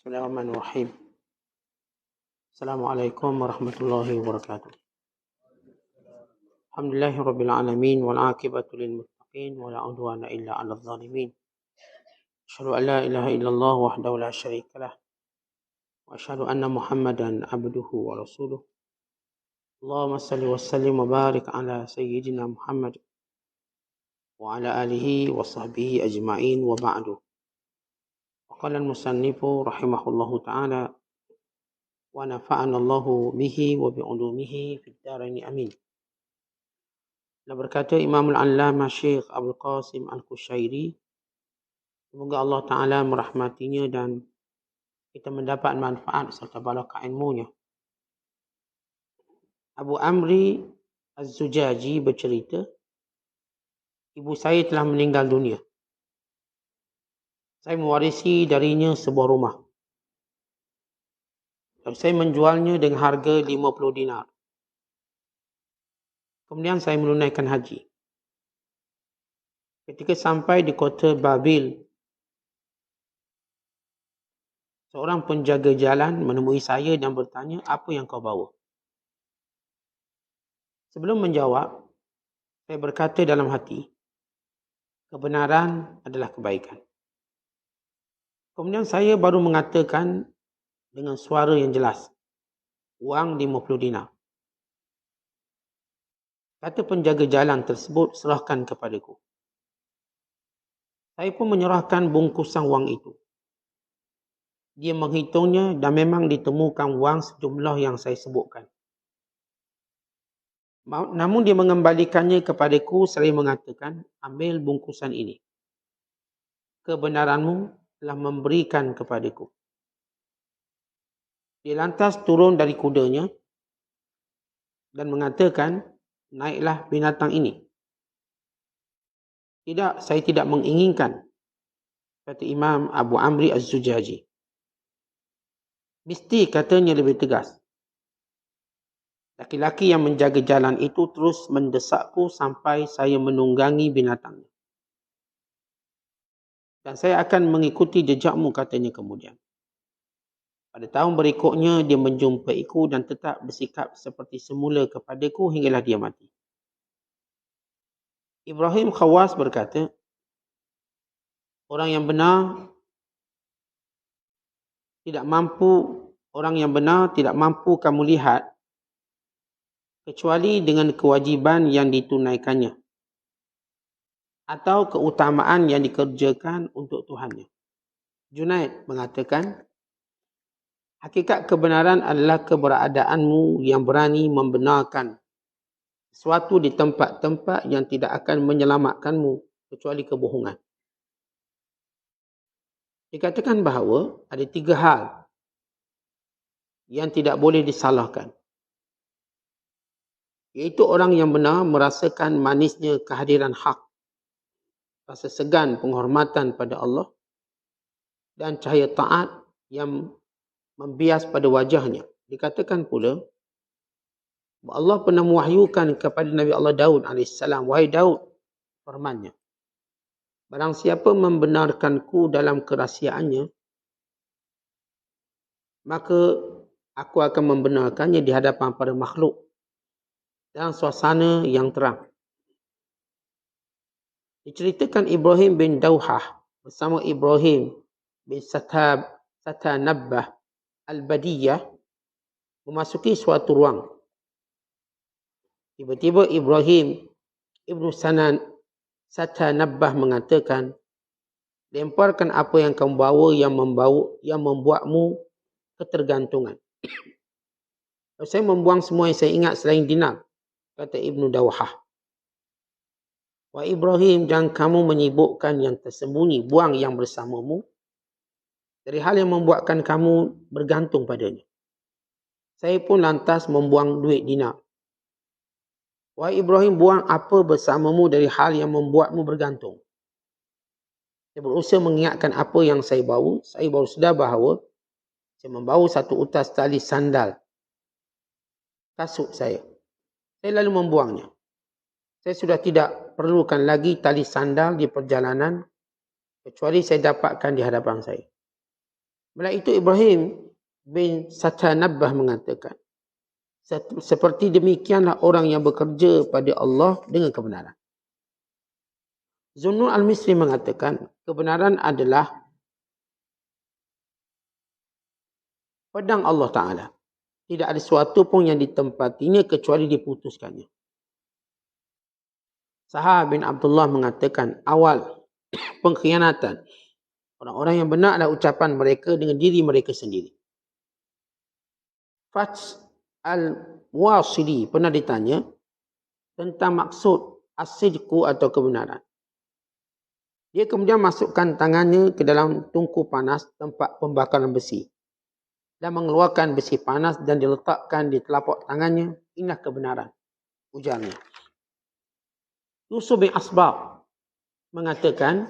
Bismillahirrahmanirrahim. Assalamualaikum warahmatullahi wabarakatuh. Alhamdulillahirabbil alamin wal aqibatu lil muttaqin wa la udwana illa 'alal zalimin. Asyhadu an la ilaha illallah wahdahu la syarikalah wa asyhadu anna Muhammadan abduhu wa rasuluh. Allahumma shalli wa sallim wa barik ala sayyidina Muhammad wa ala alihi wa sahbihi ajma'in wa ba'du. Qala al-musannifu rahimahullahu ta'ala wa nafa'ana Allahu bihi wa bi'ulumihi fid dharain amin. Dan berkata Imam Al-Allamah Syekh Abdul Qasim Al-Qushairi, semoga Allah Ta'ala merahmatinya dan kita mendapat manfaat serta barakah ilmunya. Abu Amri Az-Zujaji bercerita, ibu saya telah meninggal dunia. Saya mewarisi darinya sebuah rumah. Dan saya menjualnya dengan harga 50 dinar. Kemudian saya menunaikan haji. Ketika sampai di kota Babil, seorang penjaga jalan menemui saya dan bertanya, apa yang kau bawa? Sebelum menjawab, saya berkata dalam hati, kebenaran adalah kebaikan. Kemudian saya baru mengatakan dengan suara yang jelas, wang 50 dinar. Kata penjaga jalan tersebut, serahkan kepadaku. Saya pun menyerahkan bungkusan wang itu. Dia menghitungnya dan memang ditemukan wang sejumlah yang saya sebutkan. Namun dia mengembalikannya kepadaku seraya mengatakan, ambil bungkusan ini. Kebenaranmu telah memberikan kepadaku. Dia lantas turun dari kudanya dan mengatakan, naiklah binatang ini. Tidak, saya tidak menginginkan, kata Imam Abu Amri Az-Zujaji. Mesti, katanya lebih tegas. Laki-laki yang menjaga jalan itu terus mendesakku sampai saya menunggangi binatangnya. Dan saya akan mengikuti jejakmu, katanya kemudian. Pada tahun berikutnya, dia menjumpaiku dan tetap bersikap seperti semula kepadaku hinggalah dia mati. Ibrahim Khawas berkata, orang yang benar tidak mampu kamu lihat kecuali dengan kewajiban yang ditunaikannya atau keutamaan yang dikerjakan untuk Tuhannya. Junaid mengatakan, hakikat kebenaran adalah keberadaanmu yang berani membenarkan sesuatu di tempat-tempat yang tidak akan menyelamatkanmu kecuali kebohongan. Dikatakan bahawa ada 3 hal yang tidak boleh disalahkan. Iaitu orang yang benar merasakan manisnya kehadiran hak, rasa segan penghormatan pada Allah, dan cahaya taat yang membias pada wajahnya. Dikatakan pula, Allah pernah mewahyukan kepada Nabi Allah Daud AS, wahai Daud, firman-Nya, barang siapa membenarkanku dalam kerahsiaannya, maka aku akan membenarkannya di hadapan para makhluk dalam suasana yang terang. Diceritakan Ibrahim bin Dauhah bersama Ibrahim bin Satanabbah Al-Badiyah memasuki suatu ruang. Tiba-tiba Ibrahim Ibnu Satanabbah mengatakan, lemparkan apa yang kamu bawa yang membuatmu ketergantungan. Saya membuang semua yang saya ingat selain dinar, kata Ibnu Dauhah. Wahai Ibrahim, jangan kamu menyibukkan yang tersembunyi, buang yang bersamamu dari hal yang membuatkan kamu bergantung padanya. Saya pun lantas membuang duit dinar. Wahai Ibrahim, buang apa bersamamu dari hal yang membuatmu bergantung. Saya berusaha mengingatkan apa yang saya bawa. Saya baru sedar bahawa saya membawa satu utas tali sandal kasut saya. Saya lalu membuangnya. Saya sudah tidak perlukan lagi tali sandal di perjalanan kecuali saya dapatkan di hadapan saya. Melainkan itu Ibrahim bin Satanabbah mengatakan, seperti demikianlah orang yang bekerja pada Allah dengan kebenaran. Zunnun al-Misri mengatakan, kebenaran adalah pedang Allah Ta'ala. Tidak ada sesuatu pun yang ditempatinya kecuali diputuskannya. Sahal bin Abdullah mengatakan, awal pengkhianatan orang-orang yang benar adalah ucapan mereka dengan diri mereka sendiri. Fats al-Wasili pernah ditanya tentang maksud as-sidqu atau kebenaran. Dia kemudian masukkan tangannya ke dalam tungku panas tempat pembakaran besi dan mengeluarkan besi panas dan diletakkan di telapak tangannya. Inilah kebenaran, ujarnya. Yusuf bin Asbaq mengatakan,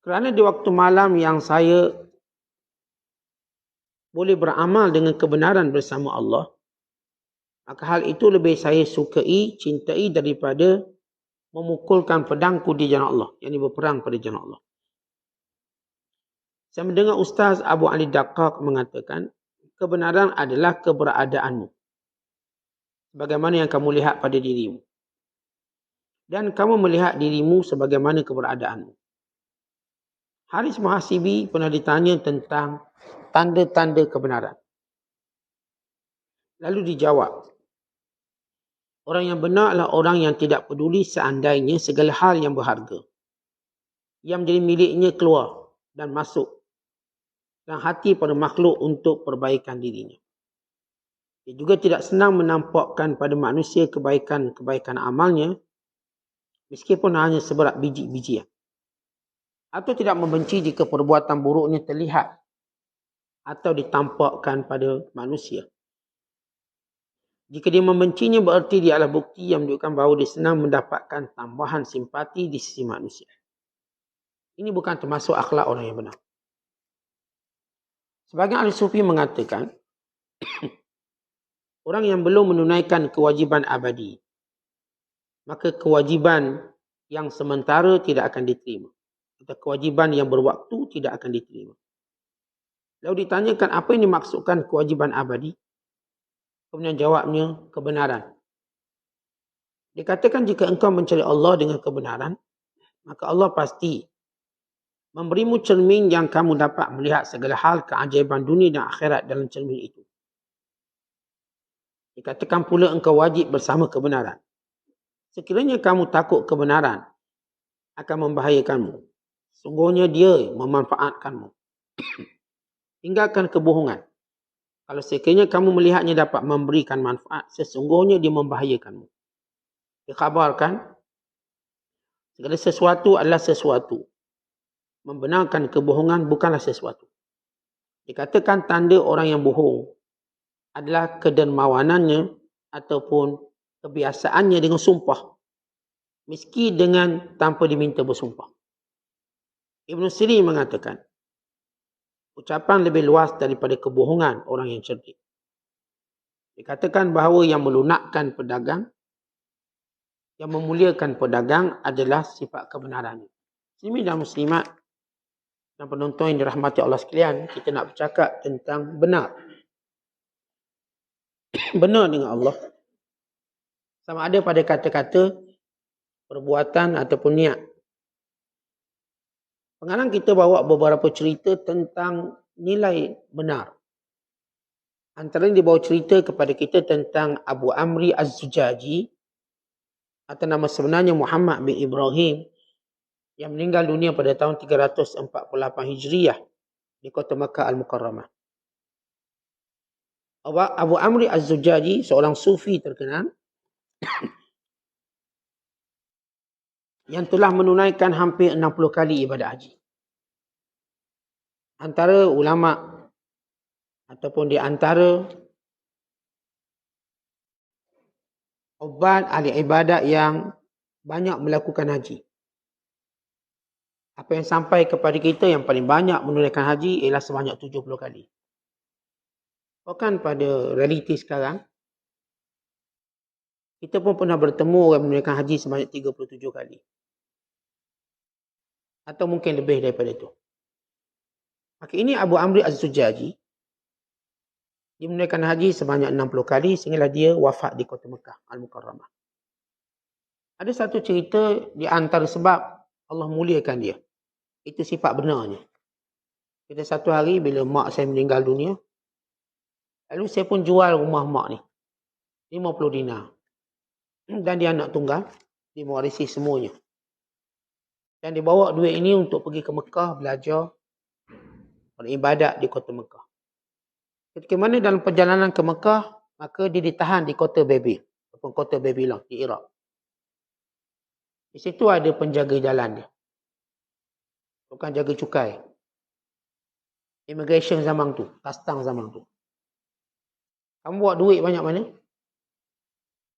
kerana di waktu malam yang saya boleh beramal dengan kebenaran bersama Allah, maka hal itu lebih saya sukai, cintai daripada memukulkan pedangku di jalan Allah, yang ini berperang pada jalan Allah. Saya mendengar Ustaz Abu Ali Daqqaq mengatakan, kebenaran adalah keberadaanmu, sebagaimana yang kamu lihat pada dirimu. Dan kamu melihat dirimu sebagaimana keberadaanmu. Haris Muhasibi pernah ditanya tentang tanda-tanda kebenaran. Lalu dijawab, orang yang benar adalah orang yang tidak peduli seandainya segala hal yang berharga yang menjadi miliknya keluar dan masuk dan hati pada makhluk untuk perbaikan dirinya. Dia juga tidak senang menampakkan pada manusia kebaikan-kebaikan amalnya meskipun hanya seberat biji-bijian. Atau tidak membenci jika perbuatan buruknya terlihat atau ditampakkan pada manusia. Jika dia membencinya berarti dia adalah bukti yang menunjukkan bahawa dia senang mendapatkan tambahan simpati di sisi manusia. Ini bukan termasuk akhlak orang yang benar. Sebagian ahli sufi mengatakan, orang yang belum menunaikan kewajiban abadi, maka kewajiban yang sementara tidak akan diterima. Atau kewajiban yang berwaktu tidak akan diterima. Lalu ditanyakan apa yang dimaksudkan kewajiban abadi? Kemudian jawabnya, kebenaran. Dikatakan jika engkau mencari Allah dengan kebenaran, maka Allah pasti memberimu cermin yang kamu dapat melihat segala hal keajaiban dunia dan akhirat dalam cermin itu. Dikatakan pula engkau wajib bersama kebenaran. Sekiranya kamu takut kebenaran akan membahayakanmu, sungguhnya dia memanfaatkanmu. Tinggalkan kebohongan. Kalau sekiranya kamu melihatnya dapat memberikan manfaat, sesungguhnya dia membahayakanmu. Dikhabarkan, segala sesuatu adalah sesuatu. Membenarkan kebohongan bukanlah sesuatu. Dikatakan tanda orang yang bohong adalah kedermawanannya ataupun kebiasaannya dengan sumpah. Meski dengan tanpa diminta bersumpah. Ibn Sirin mengatakan, ucapan lebih luas daripada kebohongan orang yang cerdik. Dikatakan bahawa yang melunakkan pedagang, yang memuliakan pedagang adalah sifat kebenarannya. Muslimin dan muslimat dan penonton yang dirahmati Allah sekalian, kita nak bercakap tentang benar. Benar dengan Allah. Sama ada pada kata-kata, perbuatan ataupun niat. Pengarang kita bawa beberapa cerita tentang nilai benar. Antara dia bawa cerita kepada kita tentang Abu Amri Az-Zujaji atau nama sebenarnya Muhammad bin Ibrahim yang meninggal dunia pada tahun 348 Hijriah di kota Makkah Al-Mukarramah. Abu Amri Az-Zujaji seorang sufi terkenal yang telah menunaikan hampir 60 kali ibadah haji. Antara ulama ataupun di antara ubat ahli ibadat yang banyak melakukan haji. Apa yang sampai kepada kita yang paling banyak menunaikan haji ialah sebanyak 70 kali. Bahkan pada realiti sekarang, kita pun pernah bertemu orang menunaikan haji sebanyak 37 kali. Atau mungkin lebih daripada itu. Maka ini Abu Amri Az-Zujaji. Dia menunaikan haji sebanyak 60 kali sehinggalah dia wafat di kota Mekah Al-Mukarramah. Ada satu cerita di antara sebab Allah muliakan dia. Itu sifat benarnya. Kita satu hari bila mak saya meninggal dunia, lalu saya pun jual rumah mak ni. 50 dinar. Dan dia anak tunggal, dia mewarisi semuanya. Dan dia bawa duit ini untuk pergi ke Mekah belajar beribadat di kota Mekah. Ketika mana dalam perjalanan ke Mekah, maka dia ditahan di kota Babil, ataupun kota Babylon di Iraq. Di situ ada penjaga jalan dia. Bukan jaga cukai. Immigration zaman tu, custom zaman tu. Kamu bawa duit banyak mana?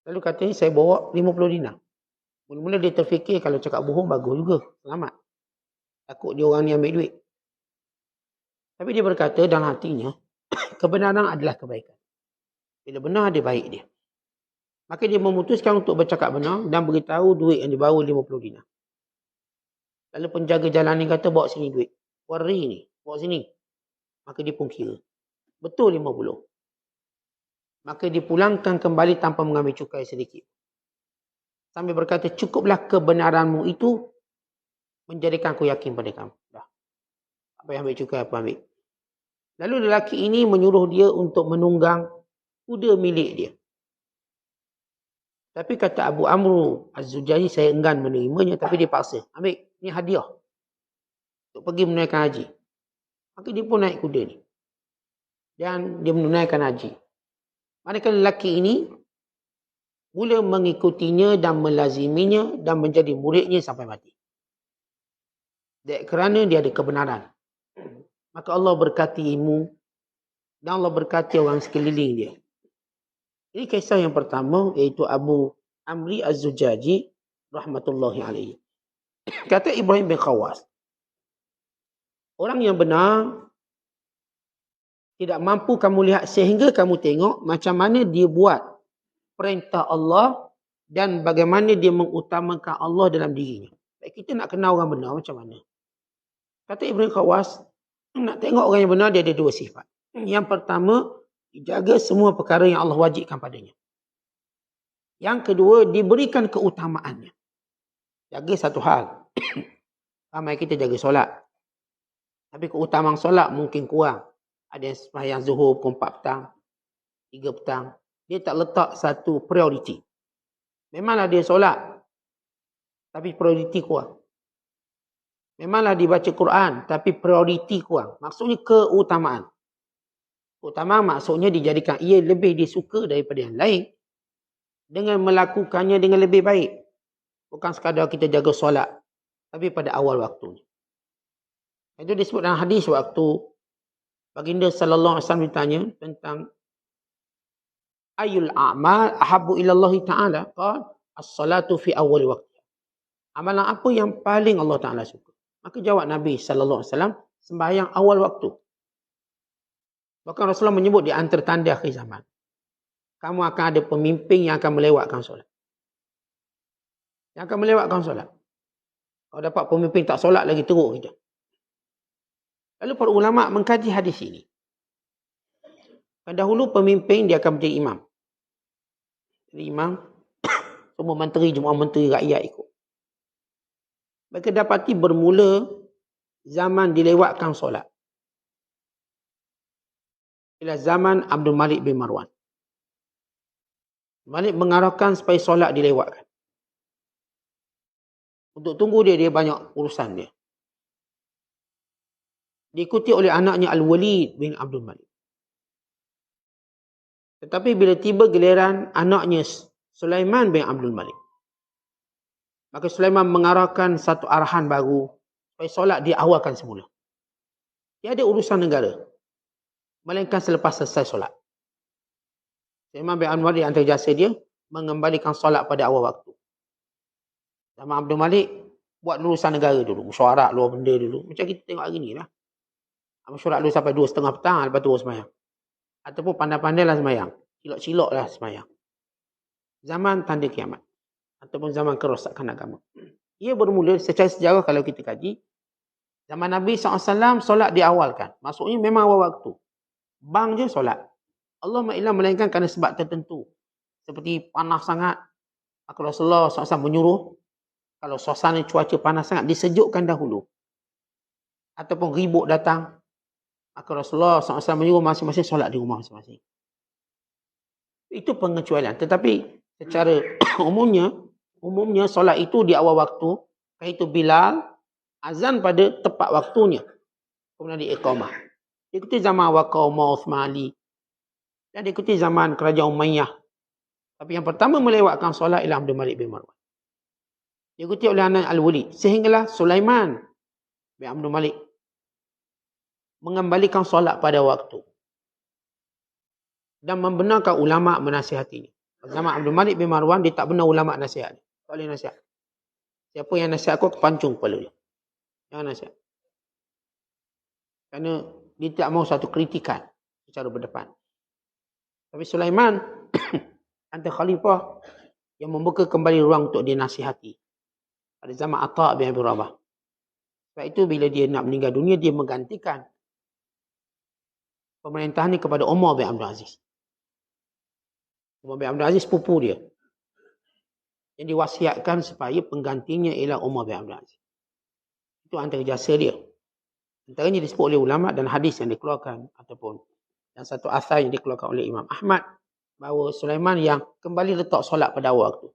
Lalu katanya saya bawa 50 dinar. Mula-mula dia terfikir kalau cakap bohong bagus juga, selamat. Takut dia orang ni ambil duit. Tapi dia berkata dalam hatinya, kebenaran adalah kebaikan. Bila benar dia baik dia. Maka dia memutuskan untuk bercakap benar dan beritahu duit yang dibawa 50 dinar. Lalu penjaga jalan ni kata bawa sini duit. Wari ni, bawa sini. Maka dia pun kira. Betul 50. Maka dipulangkan kembali tanpa mengambil cukai sedikit. Sambil berkata, cukuplah kebenaranmu itu menjadikan aku yakin pada kamu. Dah. Apa yang ambil cukai, apa ambil. Lalu lelaki ini menyuruh dia untuk menunggang kuda milik dia. Tapi kata Abu Amru Az-Zujaji, saya enggan menerimanya, tapi dia paksa. Ambil, ni hadiah. Untuk pergi menunaikan haji. Maka dia pun naik kuda ni. Dan dia menunaikan haji. Manakala lelaki ini mula mengikutinya dan melaziminya dan menjadi muridnya sampai mati. Kerana dia ada kebenaran. Maka Allah berkati ilmu dan Allah berkati orang sekeliling dia. Ini kisah yang pertama, iaitu Abu Amri Az-Zujaji rahmatullahi alaihi. Kata Ibrahim bin Khawas, orang yang benar tidak mampu kamu lihat sehingga kamu tengok macam mana dia buat perintah Allah dan bagaimana dia mengutamakan Allah dalam dirinya. Kita nak kenal orang benar macam mana? Kata Ibrahim Khawas, nak tengok orang yang benar dia ada dua sifat. Yang pertama, dijaga semua perkara yang Allah wajibkan padanya. Yang kedua, diberikan keutamaannya. Jaga satu hal. Ramai kita jaga solat. Tapi keutamaan solat mungkin kurang. Ada yang sembahyang zuhur pukul 4 petang, 3 petang. Dia tak letak satu prioriti. Memanglah dia solat, tapi prioriti kurang. Memanglah dia baca Quran, tapi prioriti kurang. Maksudnya keutamaan. Keutamaan maksudnya dijadikan ia lebih disuka daripada yang lain dengan melakukannya dengan lebih baik. Bukan sekadar kita jaga solat, tapi pada awal waktu. Itu disebut dalam hadis waktu baginda sallallahu alaihi wasallam ditanya tentang ayul a'mal ahabbu ila Allah Ta'ala, qala as-salatu fi awal waqti. Amalan apa yang paling Allah Ta'ala suka? Maka jawab Nabi sallallahu alaihi wasallam, sembahyang awal waktu. Bahkan Rasulullah menyebut di antara tanda akhir zaman, kamu akan ada pemimpin yang akan melewatkan solat. Yang akan melewatkan solat. Kalau dapat pemimpin tak solat lagi, teruk kita. Lalu para ulama mengkaji hadis ini. Dahulu pemimpin dia akan menjadi imam. Jadi imam, semua menteri, jemaah menteri, rakyat ikut. Mereka dapati bermula zaman dilewatkan solat. Bila zaman Abdul Malik bin Marwan. Malik mengarahkan supaya solat dilewatkan. Untuk tunggu dia banyak urusan dia. Diikuti oleh anaknya Al-Walid bin Abdul Malik. Tetapi bila tiba giliran anaknya Sulaiman bin Abdul Malik, maka Sulaiman mengarahkan satu arahan baru supaya solat diawalkan semula. Dia ada urusan negara, melainkan selepas selesai solat. Sulaiman bin Abdul Malik antara jasa dia mengembalikan solat pada awal waktu. Zaman Abdul Malik buat urusan negara dulu, mesyuarat luar benda dulu. Macam kita tengok hari ni lah. Mesyuarat dulu sampai 2:30 petang, lepas tu sembahyang. Ataupun pandai-pandai lah sembahyang. Cilok-cilok lah sembahyang. Zaman tanda kiamat. Ataupun zaman kerosakan agama. Ia bermula secara sejarah kalau kita kaji. Zaman Nabi SAW, solat diawalkan. Maksudnya memang awal waktu. Bang je solat. Allah ma'ilah melainkan kerana sebab tertentu. Seperti panas sangat. Maka Rasulullah SAW menyuruh, kalau suasana cuaca panas sangat, disejukkan dahulu. Ataupun ribut datang. Maka Rasulullah SAW menyuruh masing-masing solat di rumah masing-masing. Itu pengecualian. Tetapi secara umumnya solat itu di awal waktu. Kaitu Bilal, azan pada tepat waktunya. Kemudian diiqamah. Diikuti zaman Waqaumah Uthman Ali. Dan diikuti zaman Kerajaan Umayyah. Tapi yang pertama melewatkan solat ialah Abdul Malik bin Marwan. Diikuti oleh anak Al-Walid. Sehinggalah Sulaiman bin Abdul Malik mengembalikan solat pada waktu. Dan membenarkan ulama' menasihatinya. Zaman Abdul Malik bin Marwan, dia tak benar ulama' nasihat. Tak boleh nasihat. Siapa yang nasihat aku, kepancung kepala dia. Jangan nasihat. Kerana dia tak mahu satu kritikan secara berdepan. Tapi Sulaiman, antara khalifah yang membuka kembali ruang untuk dinasihati. Pada zaman Atha' bin Abi Rabah. Sebab itu bila dia nak meninggal dunia, dia menggantikan pemerintahan ini kepada Umar bin Abdul Aziz. Umar bin Abdul Aziz sepupu dia. Yang diwasiatkan supaya penggantinya ialah Umar bin Abdul Aziz. Itu antara jasa dia. Antaranya disebut oleh ulama' dan hadis yang dikeluarkan. Ataupun dan satu asar yang dikeluarkan oleh Imam Ahmad. Bahawa Sulaiman yang kembali letak solat pada awal waktu.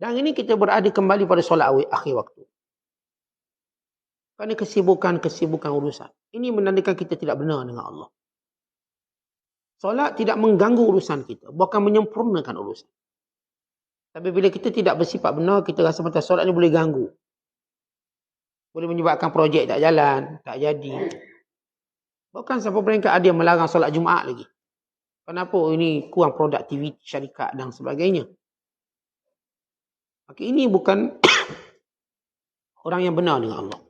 Dan ini kita berada kembali pada solat akhir waktu. Kerana kesibukan urusan. Ini menandakan kita tidak benar dengan Allah. Solat tidak mengganggu urusan kita. Bahkan menyempurnakan urusan. Tapi bila kita tidak bersifat benar, kita rasa macam solat ni boleh ganggu. Boleh menyebabkan projek tak jalan, tak jadi. Bahkan sampai peringkat ada yang melarang solat Jumaat lagi. Kenapa? Ini kurang produktiviti syarikat dan sebagainya. Maka ini bukan orang yang benar dengan Allah.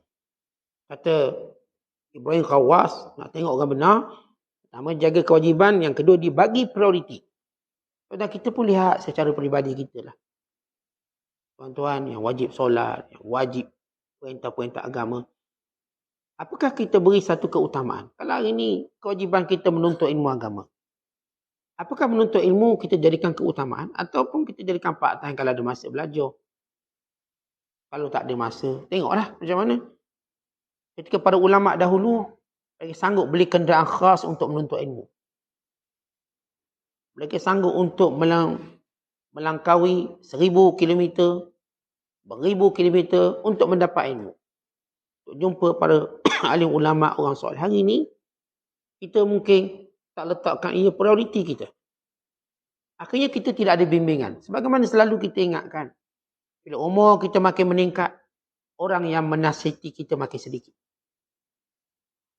Kata Ibrahim Khawas, nak tengok orang benar, pertama jaga kewajiban, yang kedua dibagi prioriti. Dan kita pun lihat secara peribadi kita lah. Tuan-tuan yang wajib solat, yang wajib perintah-perintah agama. Apakah kita beri satu keutamaan? Kalau hari ini kewajiban kita menuntut ilmu agama. Apakah menuntut ilmu kita jadikan keutamaan? Ataupun kita jadikan part-time kalau ada masa belajar? Kalau tak ada masa, tengoklah macam mana. Ketika para ulama' dahulu, mereka sanggup beli kenderaan khas untuk menuntut ilmu. Mereka sanggup untuk melangkaui 1000 kilometer, beribu kilometer untuk mendapat ilmu. Untuk jumpa para alim ulama' orang soleh. Hari ini, kita mungkin tak letakkan ia prioriti kita. Akhirnya kita tidak ada bimbingan. Sebagaimana selalu kita ingatkan. Bila umur kita makin meningkat, orang yang menasihati kita makin sedikit.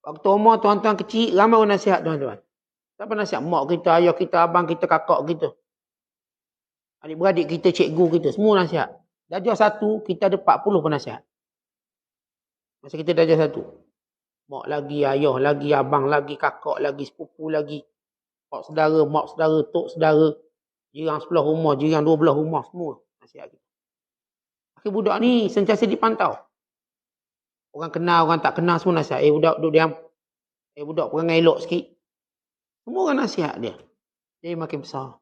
Waktu umur tuan-tuan kecil, ramai orang nasihat tuan-tuan. Siapa nasihat? Mak kita, ayah kita, abang kita, kakak kita. Adik-beradik kita, cikgu kita, semua nasihat. Darjah 1, kita ada 40 penasihat. Masa kita darjah 1. Mak lagi, ayah lagi, abang lagi, kakak lagi, sepupu lagi. Pak saudara, mak saudara, tok saudara. Jirang sebelah rumah, jirang 12 rumah, semua nasihat kita. Akhir budak ni sentiasa dipantau. Orang kenal, orang tak kenal, semua nasihat. Budak duduk diam. Budak perangai elok sikit. Semua orang nasihat dia. Dia makin besar.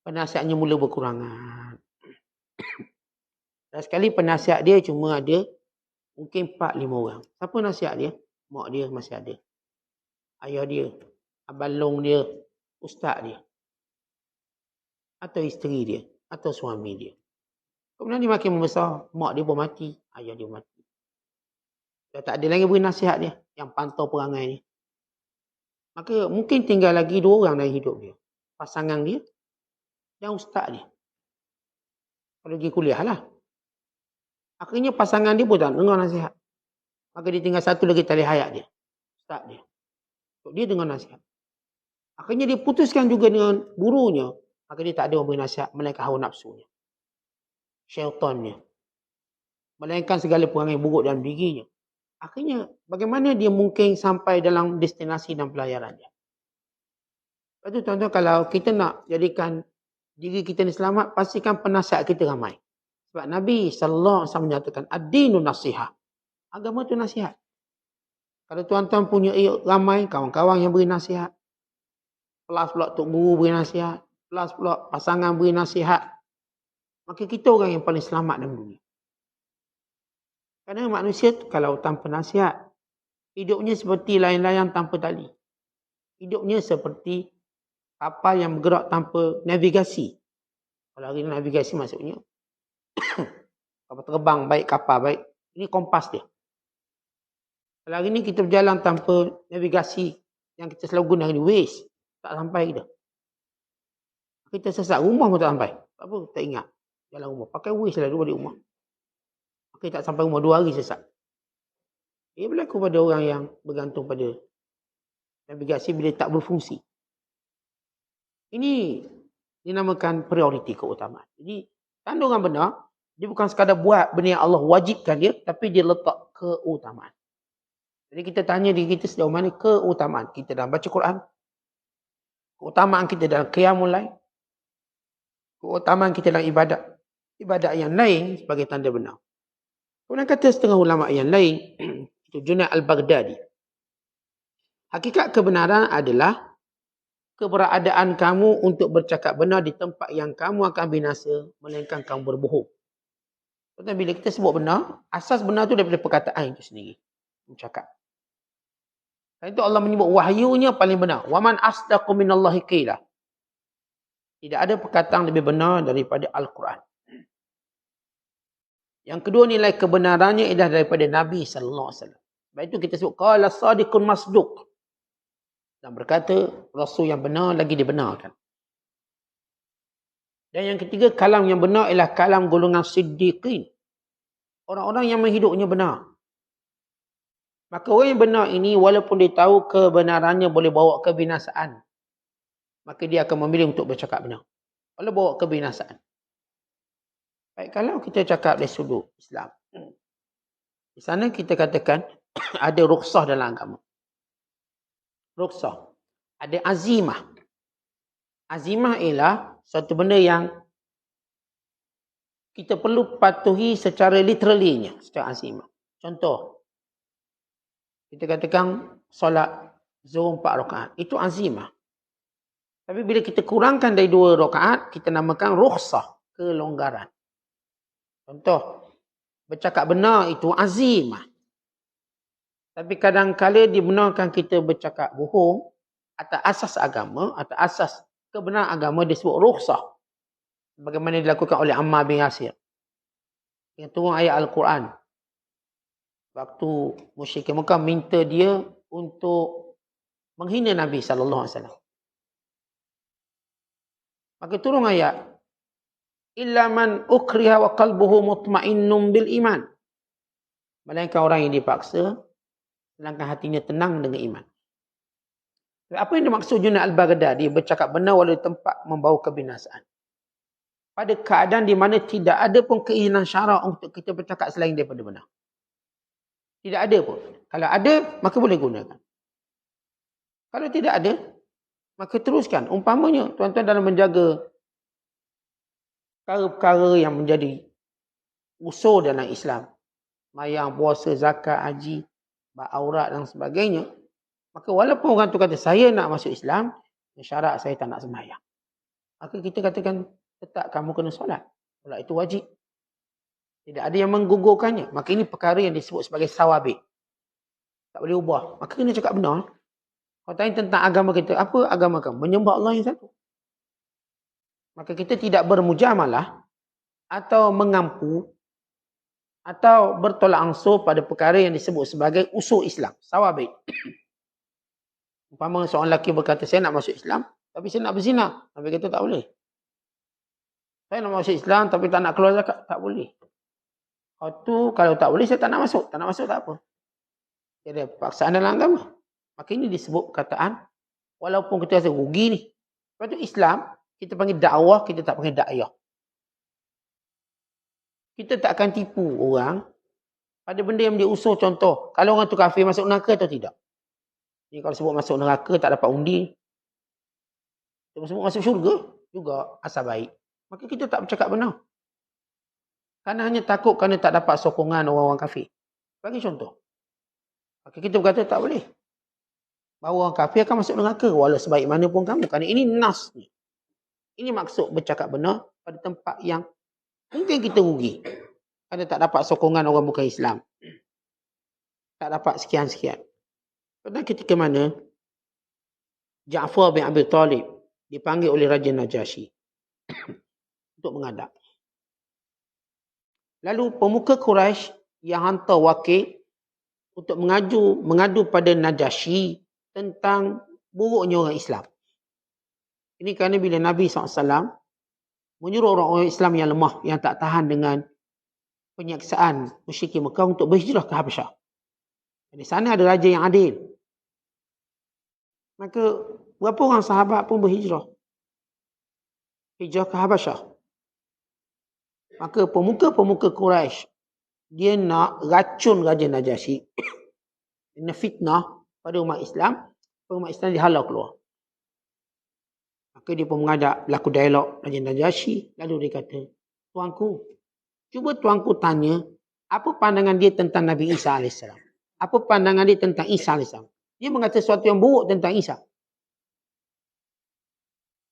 Penasihatnya mula berkurangan. Dan sekali penasihat dia cuma ada mungkin 4-5 orang. Siapa nasihat dia? Mak dia masih ada. Ayah dia. Abang long dia. Ustaz dia. Atau isteri dia. Atau suami dia. Kemudian dia makin membesar. Mak dia pun mati. Ayah dia mati. Dah tak ada lagi beri nasihat dia. Yang pantau perangai ni. Maka mungkin tinggal lagi 2 orang dalam hidup dia. Pasangan dia dan ustaz dia. Kalau pergi kuliah lah. Akhirnya pasangan dia pun tak dengar nasihat. Maka dia tinggal satu lagi tali hayat dia. Ustaz dia. Untuk dia dengar nasihat. Akhirnya dia putuskan juga dengan gurunya. Maka dia tak ada orang beri nasihat. Melainkan hawa nafsunya. Syaitannya. Melainkan segala perangai buruk dalam dirinya. Akhirnya, bagaimana dia mungkin sampai dalam destinasi dan pelayaran dia? Lepas tu tuan-tuan, kalau kita nak jadikan diri kita ni selamat, pastikan penasihat kita ramai. Sebab Nabi SAW menyatakan, ad-dinu nasihah. Agama tu nasihat. Kalau tuan-tuan punya ramai kawan-kawan yang beri nasihat, plus pula tok guru beri nasihat, plus pula pasangan beri nasihat, maka kita orang yang paling selamat dalam dunia. Kerana manusia kalau tanpa nasihat, hidupnya seperti layang-layang tanpa tali. Hidupnya seperti kapal yang bergerak tanpa navigasi. Kalau hari ini navigasi maksudnya, kapal terbang baik, kapal baik. Ini kompas dia. Kalau hari ini kita berjalan tanpa navigasi, yang kita selalu guna ini, Waze, tak sampai kita. Kita sesat, rumah pun tak sampai. Tak apa, tak ingat. Jalan rumah. Pakai Waze lah dulu balik rumah. Kita tak sampai rumah 2 hari sesat. Ia berlaku pada orang yang bergantung pada navigasi bila tak berfungsi. Ini dinamakan prioriti keutamaan. Jadi, tanda orang benar, dia bukan sekadar buat benda yang Allah wajibkan dia, tapi dia letak keutamaan. Jadi kita tanya diri kita sejauh mana keutamaan kita dalam baca Quran, keutamaan kita dalam qiyamul lail, keutamaan kita dalam ibadat yang lain sebagai tanda benar. Kemudian kata setengah ulama yang lain, itu Junaid al-Baghdadi, hakikat kebenaran adalah keberadaan kamu untuk bercakap benar di tempat yang kamu akan binasa, melainkan kamu berbohong. Sebab bila kita sebut benar, asas benar tu daripada perkataan itu sendiri. Bercakap. Itu Allah menyebut wahyunya paling benar. Waman asdaqu minallahi qila. Tidak ada perkataan lebih benar daripada Al-Quran. Yang kedua, nilai kebenarannya ialah daripada Nabi sallallahu alaihi wasallam. Sebab itu kita sebut qala sadiqun masduq. Dan berkata rasul yang benar lagi dibenarkan. Dan yang ketiga, kalam yang benar ialah kalam golongan siddiqin. Orang-orang yang menghidupnya benar. Maka orang yang benar ini walaupun dia tahu kebenarannya boleh bawa kebinasaan, maka dia akan memilih untuk bercakap benar. Walau bawa kebinasaan. Baik, kalau kita cakap dari sudut Islam, di sana kita katakan ada rukhsah dalam agama. Rukhsah. Ada azimah. Azimah ialah satu benda yang kita perlu patuhi secara literally-nya, secara azimah. Contoh, kita katakan solat zuhur 4 rakaat. Itu azimah. Tapi bila kita kurangkan dari 2 rakaat, kita namakan rukhsah, kelonggaran. Contoh, bercakap benar itu azimah. Tapi kadang-kadang dibenarkan kita bercakap bohong atas asas agama, atas asas kebenaran agama disebut rukhsah. Bagaimana dilakukan oleh Ammar bin Yasir. Yang turun ayat Al-Quran. Waktu musyrikin Mekah minta dia untuk menghina Nabi SAW. Maka turun ayat. Illa man ukriha wa qalbuhu mutmainnun bil iman. Melainkan orang yang dipaksa, sedangkan hatinya tenang dengan iman. Apa yang dimaksud Junaid al-Baghdadi? Bercakap benar walau tempat membawa kebinasaan. Pada keadaan di mana tidak ada pun keinginan syarak untuk kita bercakap selain daripada benar. Tidak ada pun. Kalau ada, maka boleh gunakan. Kalau tidak ada, maka teruskan. Umpamanya, tuan-tuan dalam menjaga perkara-perkara yang menjadi usul dalam Islam. Mayang, puasa, zakat, haji, aurat dan sebagainya. Maka walaupun orang tu kata, saya nak masuk Islam, syarat saya tak nak sembahyang. Maka kita katakan, tetap kamu kena solat. Solat itu wajib. Tidak ada yang menggugurkannya. Maka ini perkara yang disebut sebagai sawabik. Tak boleh ubah. Maka kena cakap benar. Kalau tanya tentang agama kita, apa agama kamu? Menyembah Allah yang satu. Maka kita tidak bermujamalah atau mengampu atau bertolak ansur pada perkara yang disebut sebagai usul Islam. Sawabik. Umpama seorang lelaki berkata, saya nak masuk Islam, tapi saya nak berzina. Nabi kata tak boleh. Saya nak masuk Islam, tapi tak nak keluar zakat. Tak boleh. Kalau tak boleh, saya tak nak masuk. Tak nak masuk tak apa. Jadi paksaan dalam agama. Maka ini disebut perkataan, walaupun kita rasa rugi ni. Lepas tu Islam, kita panggil dakwah, kita tak panggil dakyah. Kita tak akan tipu orang pada benda yang dia usul. Contoh, kalau orang tu kafir masuk neraka atau tidak. Jadi kalau sebut masuk neraka, tak dapat undi. Kalau sebut masuk syurga, juga asal baik. Maka kita tak bercakap benar. Kerana hanya takut kerana tak dapat sokongan orang-orang kafir. Bagi contoh. Maka kita berkata tak boleh. Bahawa orang kafir akan masuk neraka walau sebaik mana pun kamu. Kerana ini nas ni. Ini maksud bercakap benar pada tempat yang mungkin kita rugi. Kerana tak dapat sokongan orang bukan Islam. Tak dapat sekian-sekian. Pada ketika mana Ja'far bin Abi Talib dipanggil oleh Raja Najasyi untuk menghadap. Lalu pemuka Quraisy yang hantar wakil untuk mengadu pada Najasyi tentang buruknya orang Islam. Ini kerana bila Nabi SAW menyuruh orang-orang Islam yang lemah, yang tak tahan dengan penyaksaan musyrikin Mekah untuk berhijrah ke Habasyah. Di sana ada raja yang adil. Maka berapa orang sahabat pun berhijrah. Hijrah ke Habasyah. Maka pemuka-pemuka Quraisy dia nak racun Raja Najasyi. Dia fitnah pada umat Islam. Umat Islam dihalau keluar. Maka dia pun mengajak berlaku dialog Raja Najasyi. Lalu dia kata, tuanku, cuba tuanku tanya, apa pandangan dia tentang Nabi Isa AS? Apa pandangan dia tentang Isa AS? Dia mengatakan sesuatu yang buruk tentang Isa.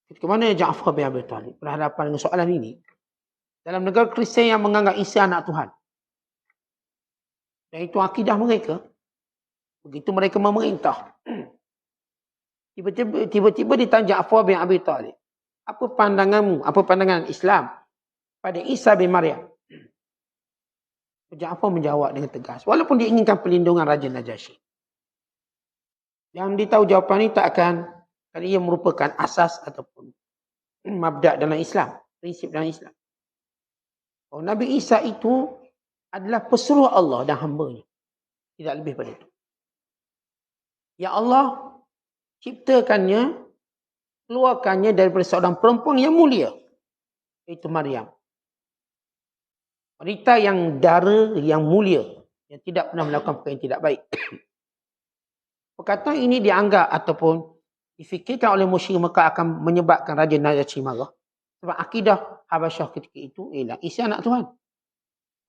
Ketika mana Ja'far bin Abi Talib berhadapan dengan soalan ini, dalam negara Kristian yang menganggap Isa anak Tuhan. Dan itu akidah mereka. Begitu mereka memerintah. Tiba-tiba ditanya Ja'far bin Abi Talib, apa pandanganmu, apa pandangan Islam pada Isa bin Maryam? Ja'far menjawab dengan tegas. Walaupun dia inginkan perlindungan Raja Najasyi. Yang ditahu jawapan ini tak akan, kerana ia merupakan asas ataupun mabda' dalam Islam. Prinsip dalam Islam. Oh, Nabi Isa itu adalah pesuruh Allah dan hamba-Nya. Tidak lebih pada itu. Ya Allah ciptakannya, keluarkannya daripada seorang perempuan yang mulia. Iaitu Maryam. Wanita yang dara, yang mulia. Yang tidak pernah melakukan perkara yang tidak baik. Perkataan ini dianggap ataupun difikirkan oleh musyrik Mekah akan menyebabkan Raja Najasyi marah. Sebab akidah Habasyah ketika itu ialah Isa anak Tuhan.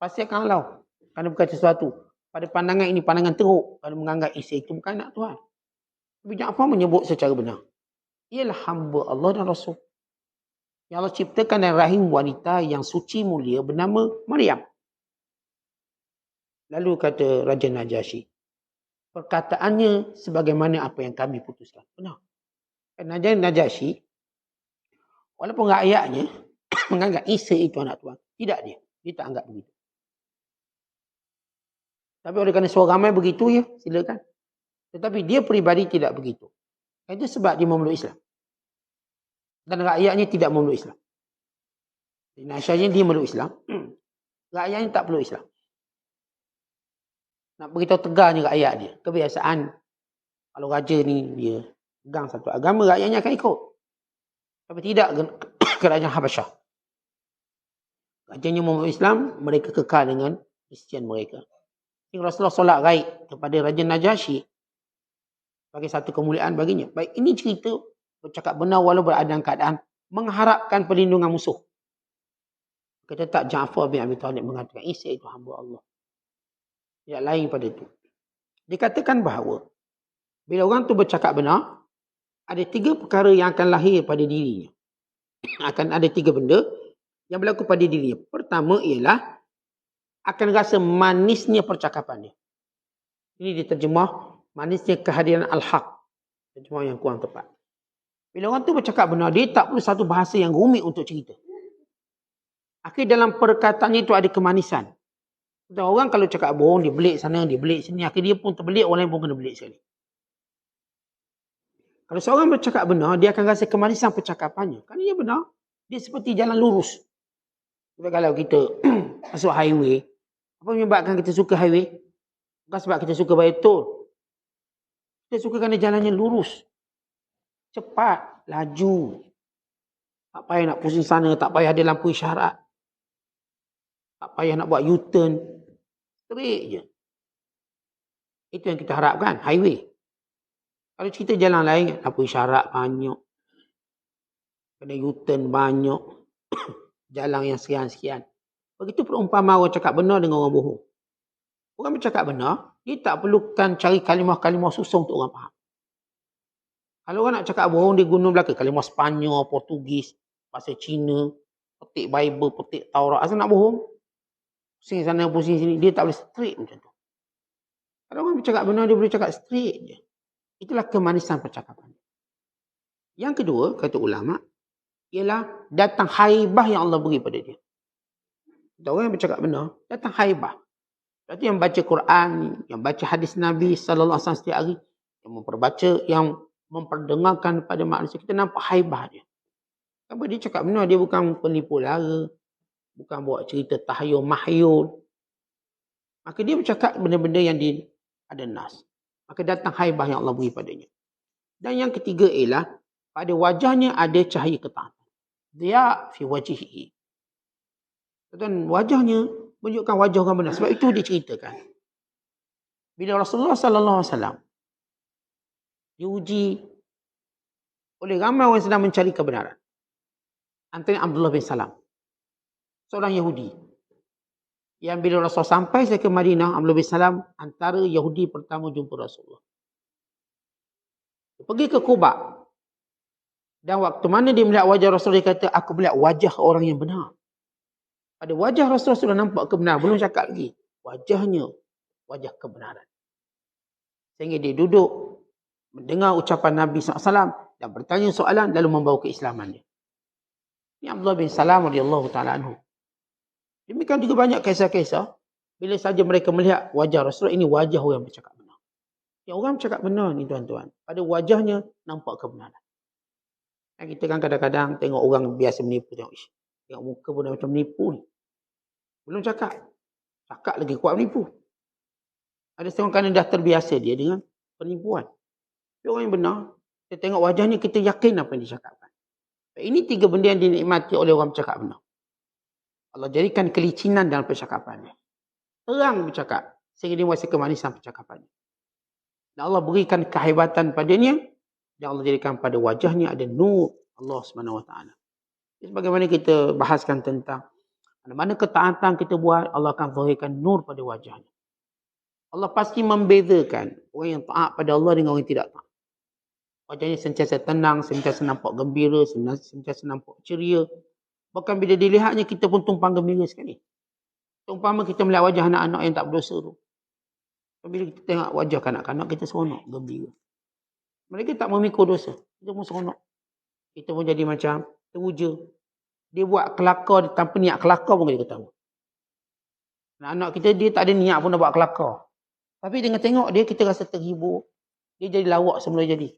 Pasti akan halau. Kerana berkata sesuatu. Pada pandangan ini pandangan teruk. Kerana menganggap Isa itu bukan anak Tuhan. Tapi Ja'far menyebut secara benar. Ialah hamba Allah dan Rasul. Yang Allah ciptakan dari rahim wanita yang suci mulia bernama Maryam. Lalu kata Raja Najasyi, perkataannya sebagaimana apa yang kami putuskan. Benar. Raja Najasyi, walaupun rakyatnya menganggap Isa itu anak Tuhan. Tidak dia. Dia tak anggap begitu. Tapi oleh kerana suara ramai begitu, ya silakan. Tetapi dia peribadi tidak begitu. Itu sebab dia memeluk Islam. Dan rakyatnya tidak memeluk Islam. Nasyahnya dia memeluk Islam. Rakyatnya tak perlu Islam. Nak beritahu tegarnya rakyat dia. Kebiasaan. Kalau raja ni dia pegang satu agama, rakyatnya akan ikut. Tapi tidak kerajaan Habasyah. Rajanya memeluk Islam, mereka kekal dengan Kristian mereka. Rasulullah solat gaib kepada Raja Najasyi sebagai satu kemuliaan baginya. Baik, ini cerita bercakap benar walau berada dalam keadaan mengharapkan perlindungan musuh. Kata tak Ja'far bin Abi Talib mengatakan Isa itu hamba Allah. Tidak lain pada itu. Dikatakan bahawa bila orang tu bercakap benar, ada 3 perkara yang akan lahir pada dirinya. Akan ada 3 benda yang berlaku pada dirinya. Pertama ialah akan rasa manisnya percakapannya. Ini diterjemah manisnya kehadiran al-haq. Terjemah yang kurang tepat. Bila orang tu bercakap benar, dia tak perlu satu bahasa yang rumit untuk cerita. Akhirnya dalam perkataannya itu ada kemanisan. Dan orang kalau cakap bohong, dia belik sana, dia belik sini. Akhirnya dia pun terbelik, orang lain pun kena belik sekali. Kalau seorang bercakap benar, dia akan rasa kemanisan percakapannya. Kerana dia benar, dia seperti jalan lurus. Sebab kalau kita masuk highway, apa menyebabkan kita suka highway? Bukan sebab kita suka bayar tol. Kita suka kerana jalannya lurus. Cepat, laju. Tak payah nak pusing sana, tak payah ada lampu isyarat. Tak payah nak buat U-turn. Straight je. Itu yang kita harapkan, highway. Kalau cerita jalan lain, lampu isyarat banyak. Kena U-turn banyak. Jalan yang sekian-sekian. Begitu perumpamaan orang cakap benar dengan orang bohong. Orang bercakap benar, dia tak perlukan cari kalimah-kalimah susah untuk orang faham. Kalau orang nak cakap bohong, dia guna belaka kalimah Sepanyol, Portugis, bahasa Cina, petik Bible, petik Taurat. Asal nak bohong, pusing sana, pusing sini. Dia tak boleh straight macam tu. Kalau orang bercakap benar, dia boleh cakap straight je. Itulah kemanisan percakapan. Yang kedua, kata ulama, ialah datang haibah yang Allah beri pada dia. Orang yang bercakap benar, datang haibah. Berarti yang baca Quran, yang baca hadis Nabi sallallahu alaihi wasallam setiap hari, yang memperbaca, yang memperdengarkan pada manusia, kita nampak haibah dia. Sebab dia cakap benar, dia bukan penipu lara, bukan bawa cerita tahyul mahyul. Maka dia bercakap benda-benda yang ada nas. Maka datang haibah yang Allah beri padanya. Dan yang ketiga ialah pada wajahnya ada cahaya ketaatan. Dia fi wajhihi. Dan wajahnya menunjukkan wajah orang benar. Sebab itu diceritakan. Bila Rasulullah sallallahu alaihi wasallam diuji oleh ramai orang yang sedang mencari kebenaran. Antaranya Abdullah bin Salam, seorang Yahudi. Yang bila Rasulullah sampai ke Madinah, Abdullah bin Salam antara Yahudi pertama jumpa Rasulullah. Dia pergi ke Quba. Dan waktu mana dia melihat wajah Rasulullah, dia kata, aku melihat wajah orang yang benar. Pada wajah Rasulullah sudah nampak kebenaran. Belum cakap lagi. Wajahnya, wajah kebenaran. Sehingga dia duduk, mendengar ucapan Nabi SAW dan bertanya soalan, lalu membawa keislaman dia. Ini Abdullah bin Salam radhiyallahu ta'ala anhu. Demikian juga banyak kisah-kisah. Bila saja mereka melihat wajah Rasulullah, ini wajah orang yang bercakap benar. Yang orang bercakap benar ni tuan-tuan. Pada wajahnya nampak kebenaran. Dan kita kan kadang-kadang tengok orang biasa menipu. Tengok muka pun dah macam menipu ni. Belum cakap. Cakap lagi kuat menipu. Ada setengah kerana dah terbiasa dia dengan penipuan. Tapi orang yang benar, kita tengok wajahnya, kita yakin apa yang dicakapkan. Ini tiga benda yang dinikmati oleh orang bercakap benar. Allah jadikan kelicinan dalam percakapannya. Terang bercakap. Sehingga dia merasa kemanisan percakapannya. Dan Allah berikan kehebatan padanya. Dan Allah jadikan pada wajahnya ada nur Allah SWT. Sebagaimana kita bahaskan tentang mana-mana ketaatan kita buat, Allah akan zahirkan nur pada wajahnya. Allah pasti membezakan orang yang taat pada Allah dengan orang yang tidak taat. Wajahnya sentiasa tenang, sentiasa nampak gembira, sentiasa nampak ceria. Bahkan bila dilihatnya, kita pun tumpang gembira sekali. Umpama kita melihat wajah anak-anak yang tak berdosa tu. Bila kita tengok wajah kanak-kanak, kita seronok, gembira. Mereka tak memikul dosa. Kita pun seronok. Kita pun jadi macam teruja. Dia buat kelakar tanpa niat kelakar pun kita ketawa. Anak-anak kita, dia tak ada niat pun nak buat kelakar. Tapi dengan tengok dia, kita rasa terhibur. Dia jadi lawak semula jadi.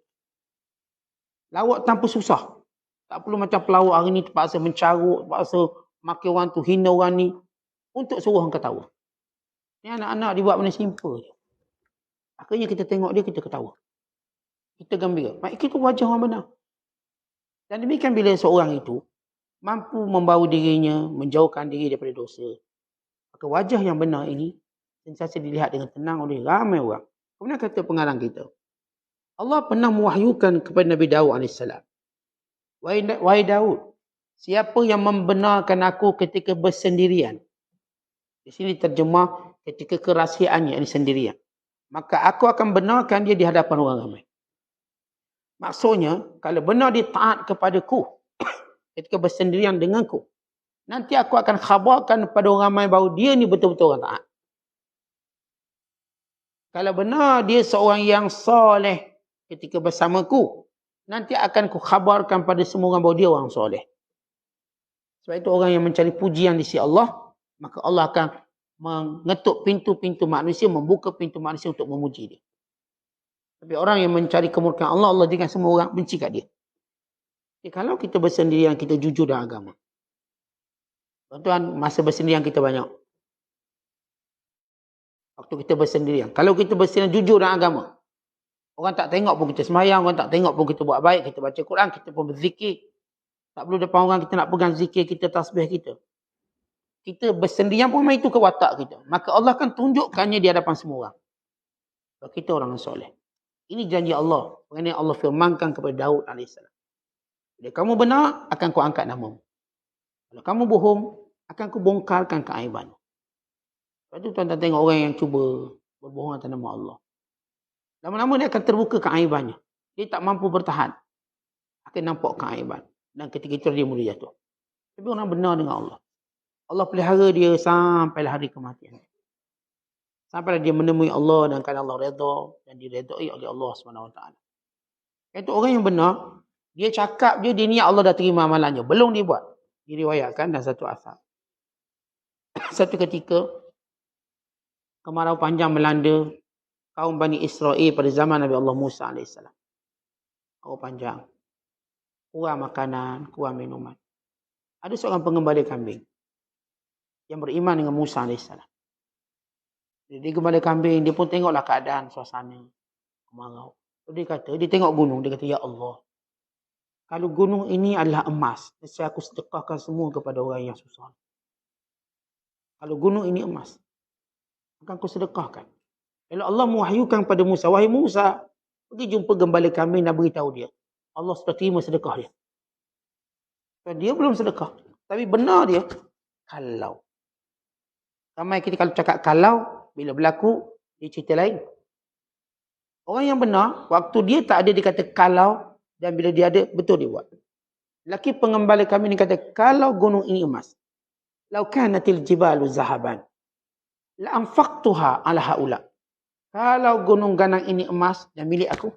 Lawak tanpa susah. Tak perlu macam pelawak hari ni terpaksa mencarut, terpaksa maki orang tu, hina orang ni. Untuk suruh orang ketawa. Ni anak-anak dibuat benda simple je. Akhirnya kita tengok dia, kita ketawa. Kita gembira. Maksudnya itu wajah orang benar. Dan demikian bila seorang itu mampu membawa dirinya, menjauhkan diri daripada dosa. Maka wajah yang benar ini sentiasa dilihat dengan tenang oleh ramai orang. Kemudian kata pengarang kita, Allah pernah mewahyukan kepada Nabi Daud AS. Wahai Daud, siapa yang membenarkan aku ketika bersendirian? Di sini terjemah ketika kerahsiaannya, ini sendirian. Maka aku akan benarkan dia di hadapan orang ramai. Maksudnya, kalau benar dia taat kepadaku ketika bersendirian denganku, nanti aku akan khabarkan kepada orang ramai bahawa dia ni betul-betul orang taat. Kalau benar dia seorang yang soleh ketika bersamaku, nanti akan ku khabarkan pada semua orang bahawa dia orang soleh. Sebab itu orang yang mencari pujian di sisi Allah, maka Allah akan mengetuk pintu-pintu manusia, membuka pintu manusia untuk memuji dia. Tapi orang yang mencari kemurkaan Allah, Allah jadikan semua orang benci kat dia. Jadi, kalau kita bersendirian, kita jujur dalam agama. Tuan-tuan, masa bersendirian kita banyak. Waktu kita bersendirian. Kalau kita bersendirian jujur dalam agama, orang tak tengok pun kita sembahyang, orang tak tengok pun kita buat baik, kita baca Quran, kita pun berzikir. Tak perlu depan orang kita nak pegang zikir kita, tasbih kita. Kita bersendirian pun itu ke watak kita. Maka Allah akan tunjukkannya di hadapan semua orang. Sebab kita orang yang soleh. Ini janji Allah. Kerana Allah firmankan kepada Daud AS. Bila kamu benar, akan ku angkat namamu. Kalau kamu bohong, akan ku bongkarkan keaiban. Lepas tu tuan-tuan tengok orang yang cuba berbohong atas nama Allah. Lama-lama dia akan terbuka keaibannya. Dia tak mampu bertahan. Akan nampak keaiban. Dan ketika itu dia mula jatuh. Tapi orang benar dengan Allah. Allah pelihara dia sampailah hari kematian. Sampailah dia menemui Allah dan kerana Allah redha dan diredai oleh Allah SWT. Itu orang yang benar, dia cakap dia niat Allah dah terima amalannya. Belum dia buat. Diriwayatkan dalam satu asar. Satu ketika, kemarau panjang melanda kaum Bani Israel pada zaman Nabi Allah Musa AS. Kemarau panjang. Kurang makanan, kurang minuman. Ada seorang pengembala kambing yang beriman dengan Musa AS. Dia gembala kambing, dia pun tengoklah keadaan suasana kemarau. Dia kata, dia tengok gunung, dia kata, ya Allah, kalau gunung ini adalah emas, saya aku sedekahkan semua kepada orang yang susah. Kalau gunung ini emas, akan aku sedekahkan. Lalu Allah mewahyukan pada Musa, wahai Musa, pergi jumpa gembala kambing dan beritahu dia, Allah sudah terima sedekah dia. Dia belum sedekah, tapi benar dia, kalau. Ramai kita kalau cakap kalau, bila berlaku, dia cerita lain. Orang yang benar, waktu dia tak ada, dia kata kalau, dan bila dia ada, betul dia buat. Laki pengembala kami ni kata, kalau gunung ini emas, lau kanatil jibalu zahaban, la anfaqtuha ala haula. Kalau gunung ganang ini emas dan milik aku,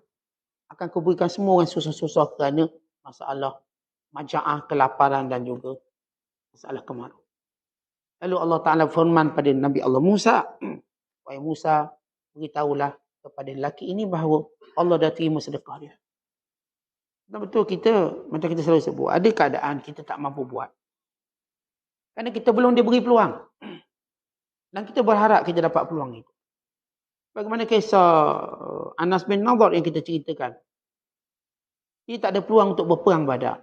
akan kuberikan semua orang susah-susah kerana masalah maja'ah, kelaparan dan juga masalah kemarau. Lalu Allah Ta'ala firman pada Nabi Allah Musa, wahai Musa, beritahulah kepada lelaki ini bahawa Allah dah terima sedekah dia. Betul kita, macam kita selalu sebut, ada keadaan kita tak mampu buat. Kerana kita belum diberi peluang. Dan kita berharap kita dapat peluang itu. Bagaimana kisah Anas bin Nadhr yang kita ceritakan. Dia tak ada peluang untuk berperang Badar.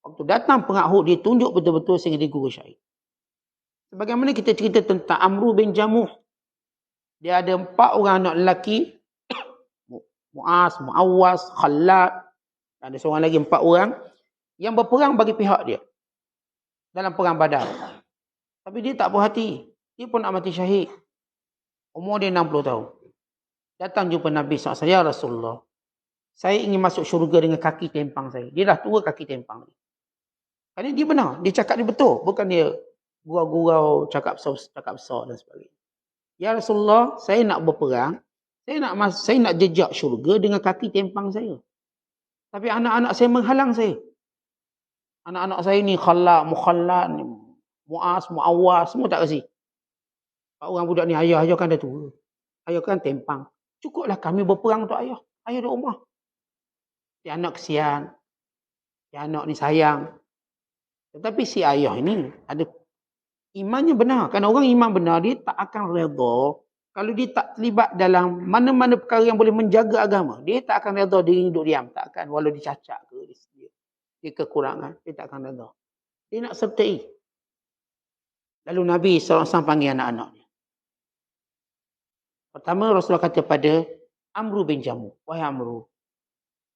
Waktu datang perang Uhud, dia tunjuk betul-betul sehingga dia gugur syahid. Sebagaimana kita cerita tentang Amru bin Jamuh. Dia ada 4 orang anak lelaki. Mu'az, Mu'awwas, Khalad. Ada seorang lagi 4 orang. Yang berperang bagi pihak dia. Dalam perang Badar. Tapi dia tak puas hati. Dia pun nak mati syahid. Umur dia 60 tahun. Datang jumpa Nabi SAW. Ya Rasulullah. Saya ingin masuk syurga dengan kaki tempang saya. Dia dah tua kaki tempang. Kerana dia benar. Dia cakap dia betul. Bukan dia gurau-gurau, cakap besar dan sebagainya. Ya Rasulullah, saya nak berperang. Saya nak jejak syurga dengan kaki tempang saya. Tapi anak-anak saya menghalang saya. Anak-anak saya ni Khalad, Mukhallad, Mu'az, Mu'awwas, semua tak kasi. Orang budak ni ayah kan dah tua. Ayah kan tempang. Cukuplah kami berperang untuk ayah. Ayah dah umrah. Si anak kesian. Si anak ni sayang. Tetapi si ayah ini ada imannya benar. Kerana orang iman benar, dia tak akan redha kalau dia tak terlibat dalam mana-mana perkara yang boleh menjaga agama. Dia tak akan redha diri duduk diam. Tak akan. Walau dicacat ke, dia kekurangan. Dia tak akan redha. Dia nak sertai. Lalu Nabi SAW panggil anak-anak dia. Pertama Rasulullah kata pada Amru bin Jamuh. Wahai Amru,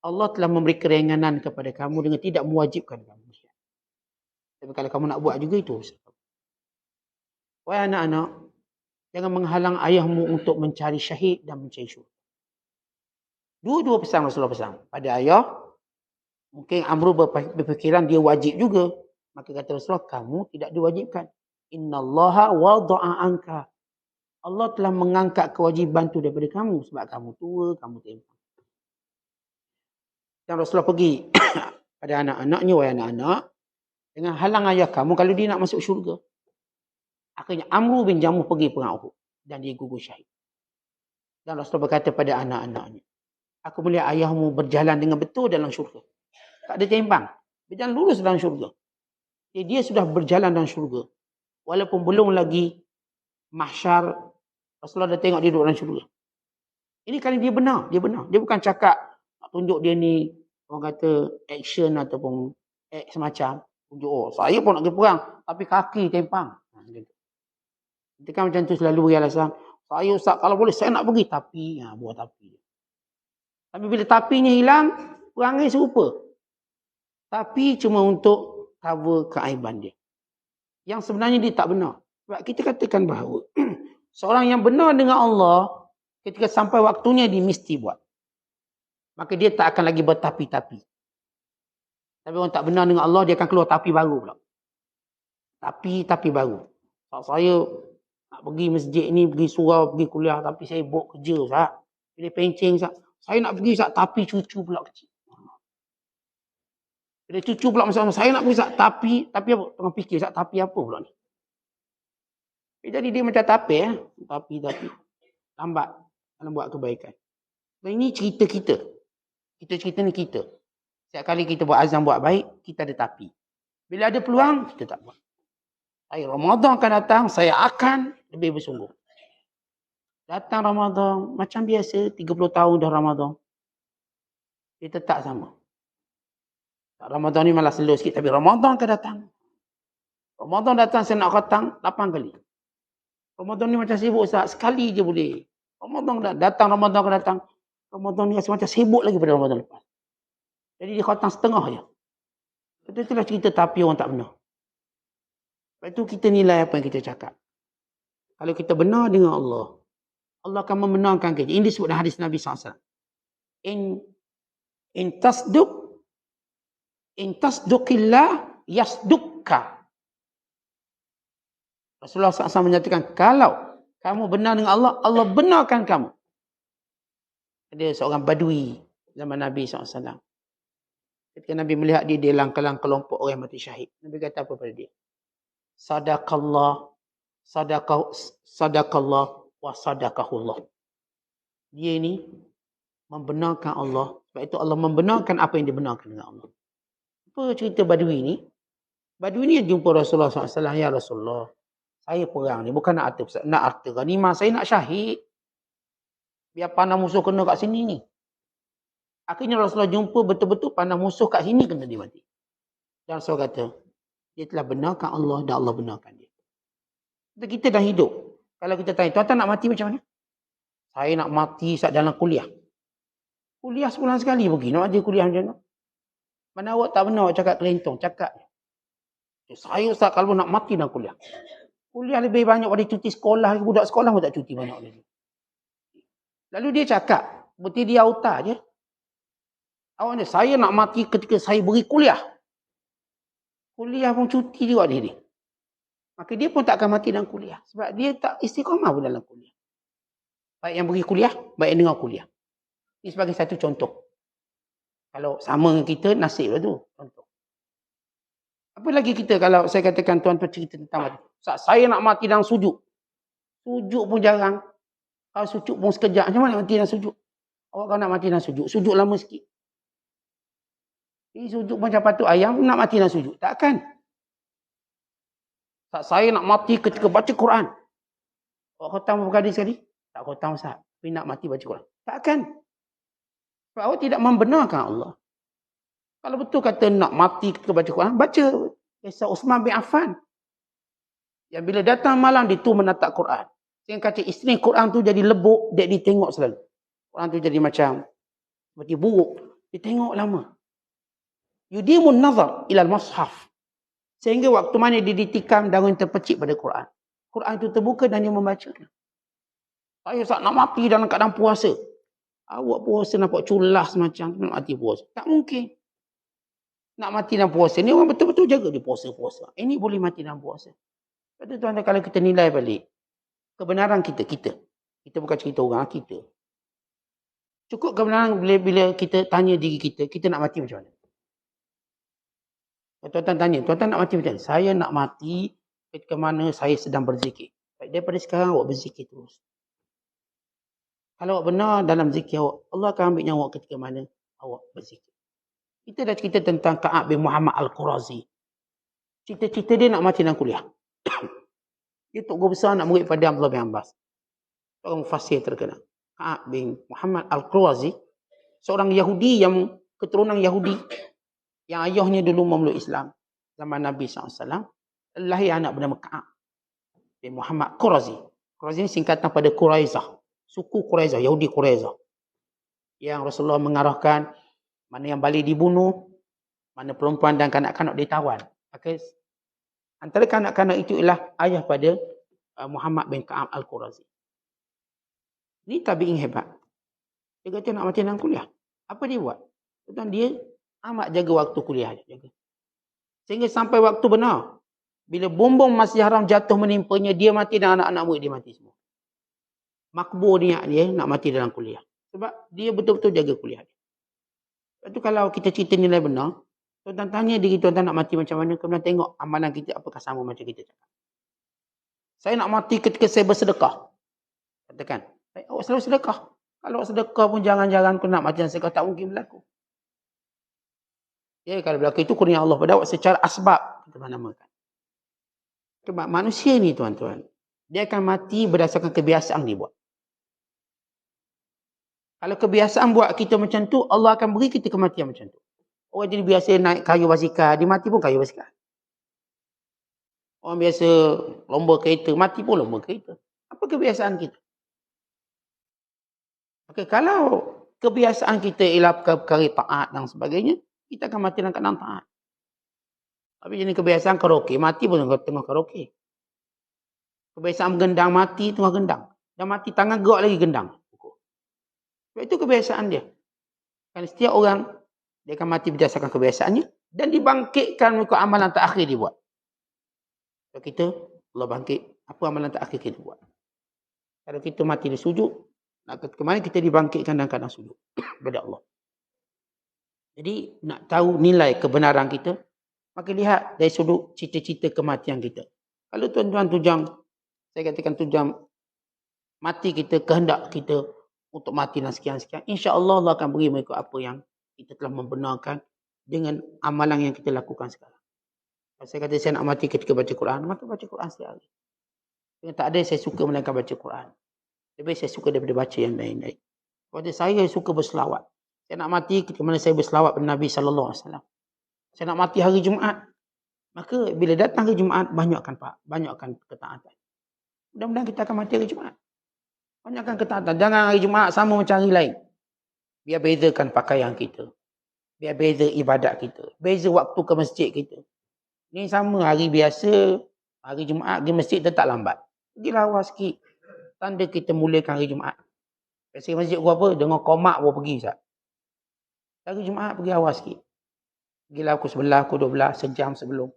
Allah telah memberi keringanan kepada kamu dengan tidak mewajibkan kamu. Tapi kalau kamu nak buat juga itu. Wahai anak-anak, jangan menghalang ayahmu untuk mencari syahid dan mencari syurga. Dua-dua pesan Rasulullah pesan. Pada ayah, mungkin Amru berfikiran dia wajib juga. Maka kata Rasulullah, kamu tidak diwajibkan. Innallaha wada'a anka. Allah telah mengangkat kewajiban itu daripada kamu. Sebab kamu tua, kamu tempang. Dan Rasulullah pergi pada anak-anaknya, wahai anak-anak, dengan halang ayah kamu kalau dia nak masuk syurga. Akhirnya Amru bin Jamuh pergi perang Uhud. Dan dia gugur syahid. Dan Rasulullah berkata pada anak-anaknya, aku melihat ayahmu berjalan dengan betul dalam syurga. Tak ada tempang. Berjalan lurus dalam syurga. Dia sudah berjalan dalam syurga. Walaupun belum lagi mahsyar, Rasulullah dah tengok dia duduk dalam syurga. Ini kali dia benar. Dia benar. Dia bukan cakap, nak tunjuk dia ni, orang kata action ataupun act semacam. Tunjuk, oh saya pun nak pergi perang. Tapi kaki tempang. Nanti kan macam tu selalu beri alasan. Saya Ustaz, kalau boleh saya nak pergi. Tapi, buat tapi. Tapi bila tapinya hilang, perangai serupa. Tapi cuma untuk cover keaiban dia. Yang sebenarnya dia tak benar. Sebab kita katakan bahawa Seorang yang benar dengan Allah, ketika sampai waktunya dia mesti buat. Maka dia tak akan lagi bertapi-tapi. Tapi orang tak benar dengan Allah, dia akan keluar tapi baru pula. Tapi baru. Saya nak pergi masjid ni, pergi surau, pergi kuliah, tapi saya sibuk kerja, Ustaz. Bila pencing, Ustaz. Saya nak pergi, Ustaz, tapi cucu pula kecil. Bila cucu pula masalah, saya nak pergi, Ustaz, tapi apa? Tengah fikir, Ustaz, tapi apa pula ni? Jadi dia macam tapi. Tapi. Lambat dalam buat kebaikan. Dan ini cerita kita. Cerita ni kita. Setiap kali kita buat azam buat baik, kita ada tapi. Bila ada peluang, kita tak buat. Ramadan akan datang, saya akan lebih bersungguh. Datang Ramadan, macam biasa, 30 tahun dah Ramadan. Dia tetap sama. Ramadan ni malah slow sikit, tapi Ramadan akan datang. Ramadan datang, saya nak khatang 8 kali. Ramadan ni macam sibuk, Ustaz. Sekali je boleh. Ramadan akan datang. Ramadan ni rasa macam sibuk lagi pada Ramadan lepas. Jadi dia khatang setengah je. Itulah cerita tapi orang tak benar. Lepas tu kita nilai apa yang kita cakap. Kalau kita benar dengan Allah, Allah akan membenarkan kita. Ini disebut dalam hadis Nabi SAW. In tasduqillah yasdukka. Rasulullah SAW menyatakan, kalau kamu benar dengan Allah, Allah benarkan kamu. Ada seorang badui zaman Nabi SAW. Ketika Nabi melihat dia dalam kelompok orang mati syahid, Nabi kata apa pada dia? Sadaqallah wa sadaqahullah. Dia ni membenarkan Allah. Sebab itu Allah membenarkan apa yang dibenarkan dengan Allah. Apa cerita badui ni? Badui ni yang jumpa Rasulullah SAW. Ya Rasulullah, saya perang ni bukan nak harta ghanimah, saya nak syahid. Biar panah musuh kena kat sini ni. Akhirnya Rasulullah jumpa betul-betul panah musuh kat sini kena dia mati. Dan Rasulullah kata, dia telah benarkan Allah dan Allah benarkan dia. Kita dah hidup. Kalau kita tanya, tuan-tuan nak mati macam mana? Saya nak mati saat dalam kuliah. Kuliah sebulan sekali pergi. Nak mati kuliah macam mana? Mana awak tak benar awak cakap kelentong. Cakap. Saya Ustaz kalau nak mati dalam kuliah. Kuliah lebih banyak pada cuti sekolah. Budak sekolah pun tak cuti banyak lagi. Lalu dia cakap. Berarti dia auta je. Awak saya nak mati ketika saya beri kuliah. Kuliah pun cuti juga dia. Maka dia pun tak akan mati dalam kuliah. Sebab dia tak istiqamah pun dalam kuliah. Baik yang pergi kuliah, baik yang dengar kuliah. Ini sebagai satu contoh. Kalau sama dengan kita, nasib lah tu. Contoh. Apa lagi kita kalau saya katakan tuan-tuan cerita tentang mati. Saya nak mati dalam sujud. Sujud pun jarang. Kalau sujud pun sekejap. Macam mana nak mati dalam sujud? Awak kalau nak mati dalam sujud. Sujud lama sikit. Ini sujud macam patut ayam, nak mati dalam sujud. Takkan. Saya nak mati ketika baca Quran. Awak khatam berapa kali sekali? Tak khatam Ustaz. Tapi nak mati baca Quran. Takkan. Sebab awak tidak membenarkan Allah. Kalau betul kata nak mati ketika baca Quran, baca kisah Uthman bin Affan. Yang bila datang malam, dia tu menatap Quran. Sehingga kata isteri Quran tu jadi lebuk, dia tengok selalu. Quran tu jadi macam seperti buruk. Dia tengok lama. Yudimun nazar ilal mushaf. Sehingga waktu mana dia ditikam, daun terpecik pada Quran. Quran itu terbuka dan dia membaca. Saya Ustaz nak mati dalam keadaan puasa. Awak puasa nampak culas macam nak mati puasa. Tak mungkin. Nak mati dalam puasa ni orang betul-betul jaga dia puasa-puasa. Ini boleh mati dalam puasa. Kata tuan-tuan kalau kita nilai balik. Kebenaran kita. Kita bukan cerita orang, kita. Cukup kebenaran bila kita tanya diri kita nak mati macam mana? Tuan-tuan tanya, tuan-tuan nak mati macam mana? Saya nak mati ketika mana saya sedang berzikir. Baik, daripada sekarang awak berzikir terus. Kalau awak benar dalam zikir awak, Allah akan ambil nyawa ketika mana awak berzikir. Kita dah cerita tentang Ka'ab bin Muhammad Al-Qurazi. Cita-cita dia nak mati dalam kuliah. Dia tok guru besar nak murid pada Abdullah bin Abbas. Seorang mufassir terkenal. Ka'ab bin Muhammad Al-Qurazi, seorang Yahudi yang keturunan Yahudi yang ayahnya dulu memeluk Islam zaman Nabi SAW. Lahir anak bernama Ka'ab bin Muhammad Qurazi. Qurazi ini singkatan pada Quraizah. Suku Quraizah, Yahudi Quraizah. Yang Rasulullah mengarahkan mana yang balik dibunuh, mana perempuan dan kanak-kanak ditawan. Maka antara kanak-kanak itu ialah ayah pada Muhammad bin Ka'ab Al-Qurazi. Ini tabi'in hebat. Dia kata nak mati dalam kuliah. Apa dia buat? Tuan dia amat jaga waktu kuliah dia. Jaga. Sehingga sampai waktu benar. Bila bom Masjid Haram jatuh menimpanya, dia mati dan anak-anak murid dia mati semua. Makbul niat dia nak mati dalam kuliah. Sebab dia betul-betul jaga kuliah dia. Lepas tu kalau kita cerita nilai benar, tuan-tuan tanya diri tuan-tuan nak mati macam mana, kemudian tengok amalan kita apakah sama macam kita cakap. Saya nak mati ketika saya bersedekah. Katakan, awak selalu sedekah. Kalau sedekah pun jangan-jangan kau nak mati dan sedekah, tak mungkin berlaku. Ya, kalau berlaku itu kurnia Allah pada awak secara asbab, kita namakan. Sebab manusia ni tuan-tuan, dia akan mati berdasarkan kebiasaan dia buat. Kalau kebiasaan buat kita macam tu, Allah akan beri kita kematian macam tu. Orang jadi biasa naik kayu basikal, dia mati pun kayu basikal. Orang biasa lomba kereta, mati pun lomba kereta. Apa kebiasaan kita? Okay, kalau kebiasaan kita ialah perkara taat dan sebagainya, kita akan mati dalam keadaan taat. Tapi jenis kebiasaan karaoke, mati pun tengah karaoke. Kebiasaan gendang, mati tengah gendang. Dan mati tangan gerak lagi gendang. Sebab itu kebiasaan dia. Kan setiap orang, dia akan mati berdasarkan kebiasaannya. Dan dibangkitkan mengikut amalan terakhir dia buat. Kalau kita, Allah bangkit, apa amalan terakhir kita buat. Kalau kita mati di sujud, kemana kita dibangkitkan dalam keadaan sujud. Kepada Allah. Jadi, nak tahu nilai kebenaran kita, maka lihat dari sudut cita-cita kematian kita. Kalau tuan-tuan tujang, saya katakan tujang mati kita, kehendak kita untuk mati dan sekian-sekian, insya-Allah Allah akan beri mereka apa yang kita telah membenarkan dengan amalan yang kita lakukan sekarang. Kalau saya kata saya nak mati ketika baca Quran, maka baca Quran setiap hari. Tak ada saya suka melainkan baca Quran. Lebih saya suka daripada baca yang lain-lain. Kalau saya suka berselawat. Saya nak mati ketika mana saya berselawat pada Nabi SAW. Saya nak mati hari Jumaat. Maka bila datang hari Jumaat, banyakkan ketaatan. Mudah-mudahan kita akan mati hari Jumaat. Banyakkan ketaatan. Jangan hari Jumaat sama macam hari lain. Biar bezakan pakaian kita. Biar beza ibadat kita. Beza waktu ke masjid kita. Ini sama hari biasa, hari Jumaat pergi masjid tetap lambat. Pergi lawa sikit. Tanda kita mulakan hari Jumaat. Biasa masjid gua apa? Dengan komak gua pergi Ustaz. Hari Jumaat pergi awal sikit. Pergilah pukul 11, pukul 12, sejam sebelum.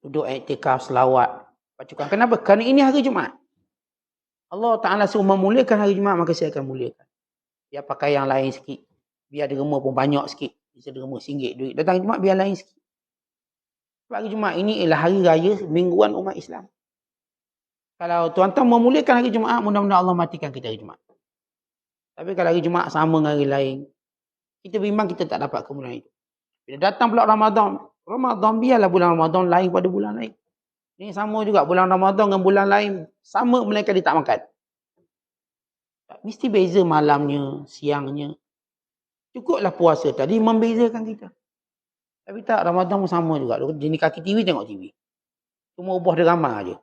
Duduk iktikaf, selawat. Baca Quran. Kenapa? Kerana ini hari Jumaat. Allah Ta'ala suruh memulakan hari Jumaat, maka saya akan mulakan. Biar pakai yang lain sikit. Biar derma pun banyak sikit. Bisa derma RM1 duit. Datang Jumaat biar lain sikit. Sebab hari Jumaat ini ialah hari raya mingguan umat Islam. Kalau tuan-tuan memulakan hari Jumaat, mudah-mudahan Allah matikan kita hari Jumaat. Tapi kalau hari Jumaat sama dengan hari lain, kita bimbang kita tak dapat kemuliaan itu. Bila datang pula Ramadan, biarlah bulan Ramadan lain pada bulan lain. Ini sama juga bulan Ramadan dengan bulan lain. Sama mereka dia tak makan. Mesti beza malamnya, siangnya. Cukuplah puasa tadi membezakan kita. Tapi tak, Ramadan pun sama juga. Jenis kaki TV tengok TV. Cuma ubah drama je.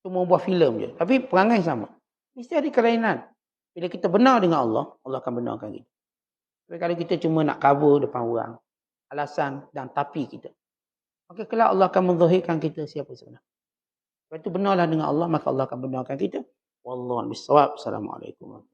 Cuma ubah filem je. Tapi perangai sama. Mesti ada kelainan. Bila kita benar dengan Allah, Allah akan benarkan kita. Tapi kalau kita cuma nak cover depan orang, alasan dan tapi kita, maka kelak Allah akan menzahirkan kita siapa sebenarnya. Lepas itu benarlah dengan Allah, maka Allah akan benarkan kita. Wallahu a'lam. Assalamualaikum.